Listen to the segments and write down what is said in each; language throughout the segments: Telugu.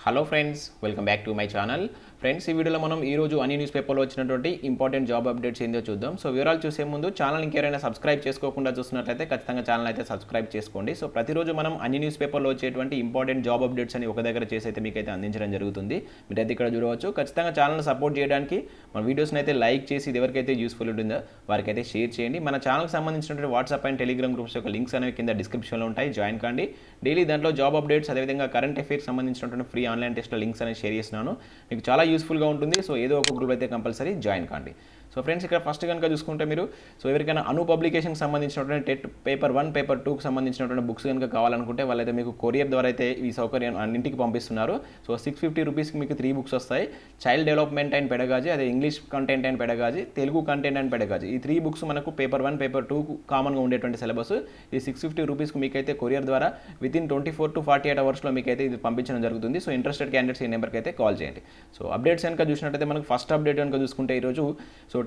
Hello friends, welcome back to my channel. Friends, ఈ వీడియోలో మనం ఈరోజు అన్ని న్యూస్ పేపర్లో వచ్చినటువంటి ఇంపార్టెంట్ జాబ్ అప్డేట్స్ ఏందో చూద్దాం. సో వివరాలు చూసే ముందు ఛానల్ ఇంకెవరైనా సబ్స్క్రైబ్ చేసుకోకుండా చూస్తున్నట్లయితే ఖచ్చితంగా ఛానల్ అయితే సబ్స్క్రైబ్ చేసుకోండి. సో ప్రతిరోజు మనం అన్ని న్యూస్ పేపర్లో వచ్చేటువంటి ఇంపార్టెంట్ జాబ్ అప్డేట్స్ అని ఒక దగ్గర చేసి అయితే మీకైతే అందించడం జరుగుతుంది. మీరైతే ఇక్కడ చూడవచ్చు. ఖచ్చితంగా ఛానల్ని సపోర్ట్ చేయడానికి మన వీడియోస్ని అయితే లైక్ చేసి ఇది ఎవరికైతే యూస్ఫుల్ ఉంటుందో వారికైతే షేర్ చేయండి. మన ఛానల్కి సంబంధించినటువంటి వాట్సాప్ అండ్ టెలిగ్రామ్ గ్రూప్స్ యొక్క లింక్స్ అనేవి కింద డిస్క్రిప్షన్లో ఉంటాయి, జాయిన్ కండి. డైలీ దాంట్లో జాబ్ అప్డేట్స్ అదేవిధంగా కరెంట్ అఫైర్స్ సంబంధించినటువంటి ఫ్రీ ఆన్లైన్ టెస్ట్ల లింక్స్ అనేది షేర్ చేస్తున్నాను. మీకు చాలా యూస్ఫుల్గా ఉంటుంది. సో ఏదో ఒక గ్రూప్ అయితే కంపల్సరీ జాయిన్ కాండి. సో ఫ్రెండ్స్, ఇక్కడ ఫస్ట్ కనుక చూసుకుంటే మీరు ఎవరికైనా అను పబ్లికేషన్కి సంబంధించినటువంటి టెట్ పేపర్ 1 పేపర్ 2కి సంబంధించినటువంటి బుక్స్ కనుక కావాలనుకుంటే వాళ్ళైతే మీకు కొరియర్ ద్వారా అయితే ఈ సౌకర్యం అన్నింటికి పంపిస్తున్నారు. సో 650 రూపీస్కి మీకు 3 బుక్స్ వస్తాయి. చైల్డ్ డెవలప్మెంట్ అండ్ పెడగాజీ, అదే English content and pedagogy, Telugu content and pedagogy, ఈ 3 బుక్స్ మనకు పేపర్ 1 పేపర్ 2కు కామన్గా ఉండేటువంటి సిలబస్. ఈ 650 రూపీస్కి మీకైతే కొరియర్ ద్వారా వితిన్ 24 to 48 అవర్స్లో మీకైతే ఇది పంపించడం జరుగుతుంది. సో ఇంట్రెస్టెడ్ క్యాండిడేట్స్ ఈ నెంబర్కి అయితే కాల్ చేయండి. సో అప్డేట్స్ కనుక చూసినట్టయితే మనకు ఫస్ట్ అప్డేట్ కనుక చూసుకుంటే ఈరోజు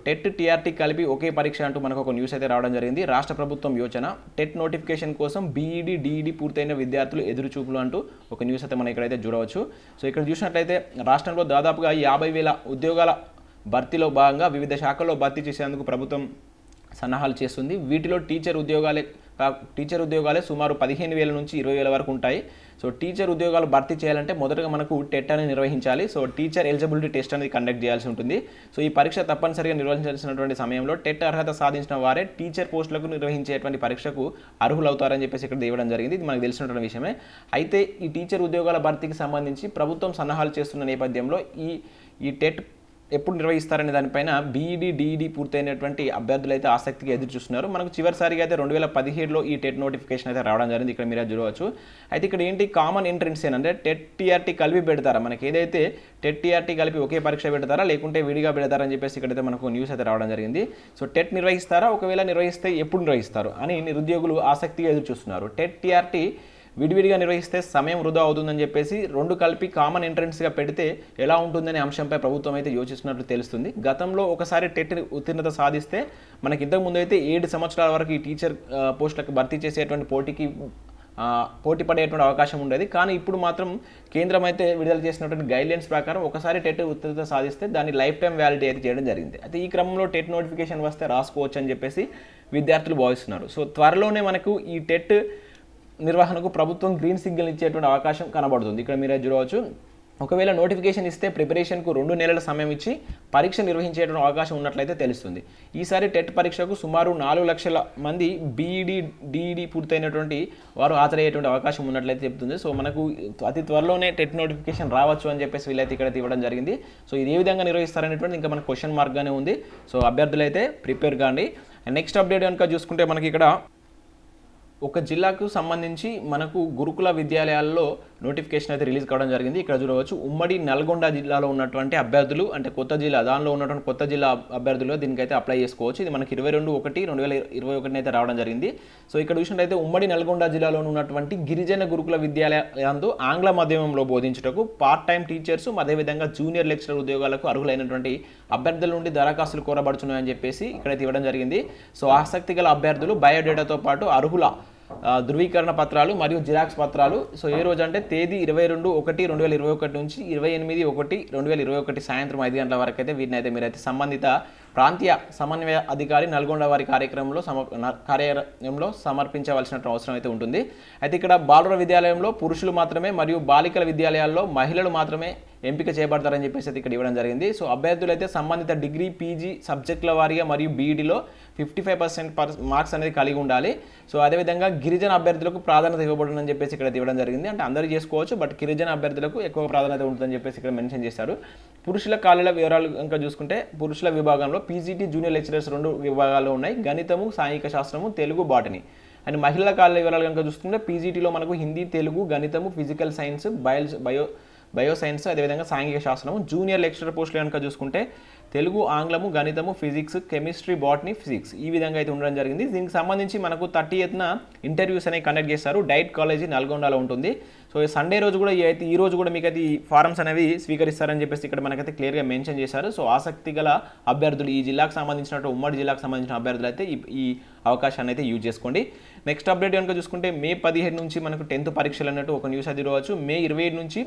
టెట్ TRT కలిపి ఒకే పరీక్ష అంటూ మనకు ఒక న్యూస్ అయితే రావడం జరిగింది. రాష్ట్ర ప్రభుత్వం యోచన, టెట్ నోటిఫికేషన్ కోసం BED DED పూర్తయిన విద్యార్థులు ఎదురుచూపులు అంటూ ఒక న్యూస్ అయితే మనం ఇక్కడైతే చూడవచ్చు. సో ఇక్కడ చూసినట్లయితే రాష్ట్రంలో దాదాపుగా 50,000 ఉద్యోగాల భర్తీలో భాగంగా వివిధ శాఖల్లో భర్తీ చేసేందుకు ప్రభుత్వం సన్నాహాలు చేస్తుంది. వీటిలో టీచర్ ఉద్యోగాలే సుమారు 15,000 నుంచి 20,000 వరకు ఉంటాయి. సో టీచర్ ఉద్యోగాలు భర్తీ చేయాలంటే మొదటగా మనకు టెట్ అనేది నిర్వహించాలి. సో టీచర్ ఎలిజిబిలిటీ టెస్ట్ అనేది కండక్ట్ చేయాల్సి ఉంటుంది. సో ఈ పరీక్ష తప్పనిసరిగా నిర్వహించాల్సినటువంటి సమయంలో టెట్ అర్హత సాధించిన వారే టీచర్ పోస్టులకు నిర్వహించేటువంటి పరీక్షకు అర్హులవుతారని చెప్పేసి ఇక్కడ ఇవ్వడం జరిగింది. ఇది మనకు తెలిసినటువంటి విషయమే. అయితే ఈ టీచర్ ఉద్యోగాల భర్తీకి సంబంధించి ప్రభుత్వం సన్నాహాలు చేస్తున్న నేపథ్యంలో ఈ టెట్ ఎప్పుడు నిర్వహిస్తారనే దానిపైన BED DED పూర్తయినటువంటి అభ్యర్థులు అయితే ఆసక్తిగా ఎదురు చూస్తున్నారు. మనకు చివరిసారిగా అయితే 2017లో ఈ టెట్ నోటిఫికేషన్ అయితే రావడం జరిగింది. ఇక్కడ మీరు చూడవచ్చు. అయితే ఇక్కడ ఏంటి కామన్ ఎంట్రెన్స్ అంటే టెట్ TRT కలిపి పెడతారా, మనకి ఏదైతే టెట్ TRT కలిపి ఒకే పరీక్ష పెడతారా లేకుంటే విడిగా పెడతారని చెప్పేసి ఇక్కడైతే మనకు న్యూస్ అయితే రావడం జరిగింది. సో టెట్ నిర్వహిస్తారా, ఒకవేళ నిర్వహిస్తే ఎప్పుడు నిర్వహిస్తారు అని నిరుద్యోగులు ఆసక్తిగా ఎదురు చూస్తున్నారు. టెట్ TRT విడివిడిగా నిర్వహిస్తే సమయం వృధా అవుతుందని చెప్పేసి 2 కలిపి కామన్ ఎంట్రన్స్గా పెడితే ఎలా ఉంటుందనే అంశంపై ప్రభుత్వం అయితే యోచిస్తున్నట్లు తెలుస్తుంది. గతంలో ఒకసారి టెట్ ఉత్తీర్ణత సాధిస్తే మనకి ఇంతకుముందు అయితే 7 సంవత్సరాల వరకు ఈ టీచర్ పోస్టులకు భర్తీ చేసేటువంటి పోటీ పడేటువంటి అవకాశం ఉండేది. కానీ ఇప్పుడు మాత్రం కేంద్రం అయితే విడుదల చేసినటువంటి గైడ్లైన్స్ ప్రకారం ఒకసారి టెట్ ఉత్తీర్ణత సాధిస్తే దాన్ని లైఫ్ టైం వ్యాలిడిటీ అయితే చేయడం జరిగింది. అయితే ఈ క్రమంలో టెట్ నోటిఫికేషన్ వస్తే రాసుకోవచ్చు అని చెప్పేసి విద్యార్థులు భావిస్తున్నారు. సో త్వరలోనే మనకు ఈ టెట్ నిర్వహణకు ప్రభుత్వం గ్రీన్ సిగ్నల్ ఇచ్చేటువంటి అవకాశం కనబడుతుంది. ఇక్కడ మీరు చూడవచ్చు. ఒకవేళ నోటిఫికేషన్ ఇస్తే ప్రిపరేషన్కు 2 నెలల సమయం ఇచ్చి పరీక్ష నిర్వహించేటువంటి అవకాశం ఉన్నట్లయితే తెలుస్తుంది. ఈసారి టెట్ పరీక్షకు సుమారు 4 లక్షల మంది BED DED పూర్తయినటువంటి వారు హాజరయ్యేటువంటి అవకాశం ఉన్నట్లయితే చెప్తుంది. సో మనకు అతి త్వరలోనే టెట్ నోటిఫికేషన్ రావచ్చు అని చెప్పేసి వీళ్ళైతే ఇక్కడ ఇవ్వడం జరిగింది. సో ఇది ఏ విధంగా నిర్వహిస్తారనేటువంటి ఇంకా మనకు క్వశ్చన్ మార్క్గానే ఉంది. సో అభ్యర్థులు అయితే ప్రిపేర్ కాండి. అండ్ నెక్స్ట్ అప్డేట్ కనుక చూసుకుంటే మనకి ఇక్కడ ఒక జిల్లాకు సంబంధించి మనకు గురుకుల విద్యాలయాల్లో నోటిఫికేషన్ అయితే రిలీజ్ కావడం జరిగింది. ఇక్కడ చూడవచ్చు. ఉమ్మడి నల్గొండ జిల్లాలో ఉన్నటువంటి అభ్యర్థులు అంటే కొత్త జిల్లా, దానిలో ఉన్నటువంటి కొత్త జిల్లా అభ్యర్థులు దీనికైతే అప్లై చేసుకోవచ్చు. ఇది మనకి 22/1/2021 అయితే రావడం జరిగింది. సో ఇక్కడ చూసినట్లయితే ఉమ్మడి నల్గొండ జిల్లాలో ఉన్నటువంటి గిరిజన గురుకుల విద్యాలయంలో ఆంగ్ల మాధ్యమంలో బోధించుటకు పార్ట్ టైం టీచర్స్ అదేవిధంగా జూనియర్ లెక్చరర్ ఉద్యోగాలకు అర్హులైనటువంటి అభ్యర్థుల నుండి దరఖాస్తులు కోరబడుతున్నాయని చెప్పేసి ఇక్కడైతే ఇవ్వడం జరిగింది. సో ఆసక్తి గల అభ్యర్థులు బయోడేటాతో పాటు అర్హుల ధృవీకరణ పత్రాలు మరియు జిరాక్స్ పత్రాలు. సో ఏ రోజు అంటే తేదీ 22/1/2021 నుంచి 28/1/2021 సాయంత్రం 5 గంటల వరకు అయితే వీటిని అయితే మీరైతే సంబంధిత ప్రాంతీయ సమన్వయ అధికారి నల్గొండ వారి కార్యాలయంలో సమర్పించవలసిన అవసరం అయితే ఉంటుంది. అయితే ఇక్కడ బాలుర విద్యాలయంలో పురుషులు మాత్రమే మరియు బాలికల విద్యాలయాల్లో మహిళలు మాత్రమే ఎంపిక చేయబడతారని చెప్పేసి అయితే ఇక్కడ ఇవ్వడం జరిగింది. సో అభ్యర్థులు అయితే సంబంధిత డిగ్రీ PG సబ్జెక్టుల వారీగా మరియు BEDలో 55% మార్క్స్ అనేది కలిగి ఉండాలి. సో అదేవిధంగా గిరిజన అభ్యర్థులకు ప్రాధాన్యత ఇవ్వబడుతుందని చెప్పేసి ఇక్కడ ఇవ్వడం జరిగింది. అంటే అందరూ చేసుకోవచ్చు, బట్ గిరిజన అభ్యర్థులకు ఎక్కువ ప్రాధాన్యత ఉంటుందని చెప్పేసి ఇక్కడ మెన్షన్ చేశారు. పురుషుల ఖాళీల వివరాలు కనుక చూసుకుంటే పురుషుల విభాగంలో PGT జూనియర్ లెక్చరర్స్ 2 విభాగాలు ఉన్నాయి. గణితము, సాంఘిక శాస్త్రము, తెలుగు, బాటనీ. అండ్ మహిళల ఖాళీల వివరాలు కనుక చూసుకుంటే PGTలో మనకు హిందీ, తెలుగు, గణితము, ఫిజికల్ సైన్స్, బయోసైన్స్ అదేవిధంగా సాంఘిక శాస్త్రము. జూనియర్ లెక్చరర్ పోస్టులు కనుక చూసుకుంటే తెలుగు, ఆంగ్లము, గణితము, ఫిజిక్స్, కెమిస్ట్రీ, బాటనీ, ఫిజిక్స్ ఈ విధంగా అయితే ఉండడం జరిగింది. దీనికి సంబంధించి మనకు 30th ఇంటర్వ్యూస్ అనేవి కండక్ట్ చేస్తారు. డైట్ కాలేజీ నల్గొండలో ఉంటుంది. సో సండే రోజు కూడా ఈ రోజు కూడా మీకు అయితే ఈ ఫారమ్స్ అనేవి స్వీకరిస్తారని చెప్పేసి ఇక్కడ మనకైతే క్లియర్గా మెన్షన్ చేశారు. సో ఆసక్తి గల అభ్యర్థులు ఈ జిల్లాకు సంబంధించినట్టు ఉమ్మడి జిల్లాకు సంబంధించిన అభ్యర్థులు అయితే ఈ అవకాశాన్ని అయితే యూజ్ చేసుకోండి. నెక్స్ట్ అప్డేట్ కనుక చూసుకుంటే May 15 నుంచి మనకు 10th పరీక్షలు అన్నట్టు ఒక న్యూస్ అది రావచ్చు. May 27 నుంచి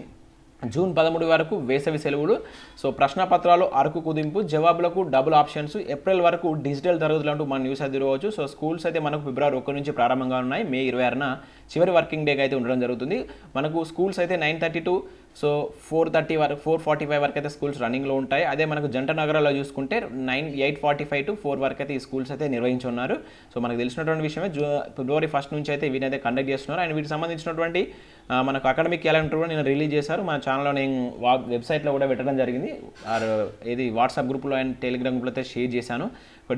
జూన్ 13 వరకు వేసవి సెలవులు. సో ప్రశ్నపత్రాలు అరకు కుదింపు, జవాబులకు డబుల్ ఆప్షన్స్, ఏప్రిల్ వరకు డిజిటల్ తరగతులు అంటూ మన న్యూస్ అయితే చూడవచ్చు. సో స్కూల్స్ అయితే మనకు ఫిబ్రవరి 1 నుంచి ప్రారంభంగా ఉన్నాయి. మే 26న చివరి వర్కింగ్ డేకి అయితే ఉండడం జరుగుతుంది. మనకు స్కూల్స్ అయితే 9:30 to 4:30 వరకు 4:45 వరకు అయితే స్కూల్స్ రన్నింగ్లో ఉంటాయి. అదే మనకు జంట నగరాల్లో చూసుకుంటే 8:45 to 4 వరకు అయితే ఈ స్కూల్స్ అయితే నిర్వహించున్నారు. సో మనకు తెలిసినటువంటి విషయమే ఫిబ్రవరి 1 నుంచి అయితే వీనైతే కండక్ట్ చేస్తున్నారు. అండ్ వీటికి సంబంధించినటువంటి మనకు అకాడమిక్ క్యాలెండర్ కూడా నేను రిలీజ్ చేశారు. మన ఛానల్లో నేను వెబ్సైట్లో కూడా పెట్టడం జరిగింది. ఏది వాట్సాప్ గ్రూప్లో అండ్ టెలిగ్రామ్ గ్రూప్లో అయితే షేర్ చేశాను.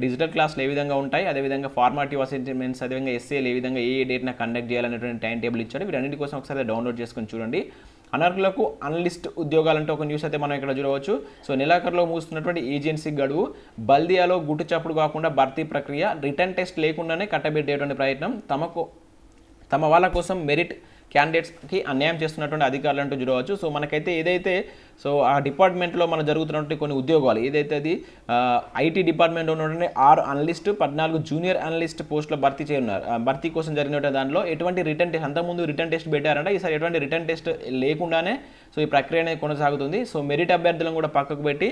డిజిటల్ క్లాసులు ఏ విధంగా ఉంటాయి, అదేవిధంగా ఫార్మాటివ్ అసైన్మెంట్స్, అదేవిధంగా ఎస్ఏలు ఏ విధంగా ఏ డేట్న కండక్ట్ చేయాలనేటువంటి టైం టేబుల్ ఇచ్చాడు. వీటన్నిటి కోసం ఒకసారి డౌన్లోడ్ చేసుకొని చూడండి. అనర్హులకు అన్లిస్ట్ ఉద్యోగాలంటే ఒక న్యూస్ అయితే మనం ఇక్కడ చూడవచ్చు. సో నెలాఖరులో ముగుస్తున్నటువంటి ఏజెన్సీ గడువు, బల్దియాలో గుట్టు చప్పుడు కాకుండా భర్తీ ప్రక్రియ, రిటర్న్ టెస్ట్ లేకుండానే కట్టబెట్టేటువంటి ప్రయత్నం, తమ వాళ్ళ కోసం మెరిట్ క్యాండిడేట్స్కి అన్యాయం చేస్తున్నటువంటి అధికారులు అంటూ చూడవచ్చు. సో మనకైతే ఏదైతే ఆ డిపార్ట్మెంట్లో మన జరుగుతున్నటువంటి కొన్ని ఉద్యోగాలు ఏదైతే అది ఐటీ డిపార్ట్మెంట్లో ఉన్నటువంటి 6 అనలిస్ట్ 14 జూనియర్ అనలిస్ట్ పోస్టులో భర్తీ కోసం జరిగినటువంటి దాంట్లో ఎటువంటి రిటర్న్ టెస్ట్, అంతకుముందు రిటర్న్ టెస్ట్ పెట్టారంటే ఈసారి ఎటువంటి రిటర్న్ టెస్ట్ లేకుండానే ఈ ప్రక్రియ అనేది కొనసాగుతుంది. సో మెరిట్ అభ్యర్థులను కూడా పక్కకు పెట్టి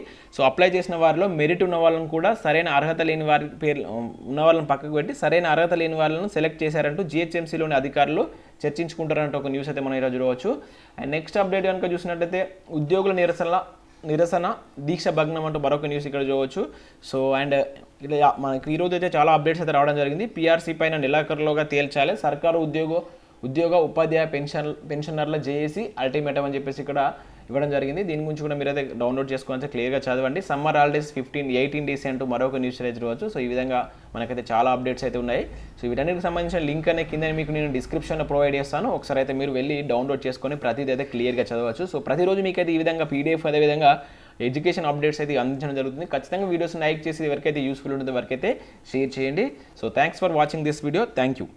అప్లై చేసిన వారిలో మెరిట్ ఉన్న వాళ్ళని కూడా సరైన అర్హత లేని వారి పేర్లు ఉన్న వాళ్ళని పక్కకు పెట్టి సరైన అర్హత లేని వాళ్ళను సెలెక్ట్ చేశారంటూ జిహెచ్ఎంసీలోని అధికారులు చర్చించుకుంటారంటే ఒక న్యూస్ అయితే మనం ఈరోజు చూడవచ్చు. అండ్ నెక్స్ట్ అప్డేట్ కనుక చూసినట్లయితే ఉద్యోగుల నిరసన దీక్ష భగ్నం అంటూ మరొక న్యూస్ ఇక్కడ చూడవచ్చు. సో అండ్ ఇలా మనకి ఈరోజు అయితే చాలా అప్డేట్స్ అయితే రావడం జరిగింది. పీఆర్సీ పైన నెలాఖరులోగా తేల్చాలి, సర్కారు ఉద్యోగ ఉపాధ్యాయ పెన్షనర్ల జేఏసీ అల్టిమేటం అని చెప్పేసి ఇక్కడ ఇవ్వడం జరిగింది. దీని గురించి కూడా మీరైతే డౌన్లోడ్ చేసుకొని క్లియర్గా చదవండి. సమ్మర్ హాలిడేస్ 18 డేస్ అంటూ మరొక న్యూస్ అయితే చూడవచ్చు. సో ఈ విధంగా మనకైతే చాలా అప్డేట్స్ అయితే ఉన్నాయి. సో వీటన్నిటికి సంబంధించిన లింక్ అనే కింద మీకు నేను డిస్క్రిప్షన్లో ప్రొవైడ్ చేస్తాను. ఒకసారి అయితే మీరు వెళ్ళి డౌన్లోడ్ చేసుకొని ప్రతిదీ అయితే క్లియర్గా చదవచ్చు. సో ప్రతిరోజు మీకు అయితే ఈ విధంగా పీడిఎఫ్ అదేవిధంగా ఎడ్యుకేషన్ అప్డేట్స్ అయితే అందించడం జరుగుతుంది. ఖచ్చితంగా వీడియోస్ లైక్ చేసి ఎవరికైతే యూస్ఫుల్ ఉంటుందో వరకైతే షేర్ చేయండి. So thanks for watching this video. Thank you.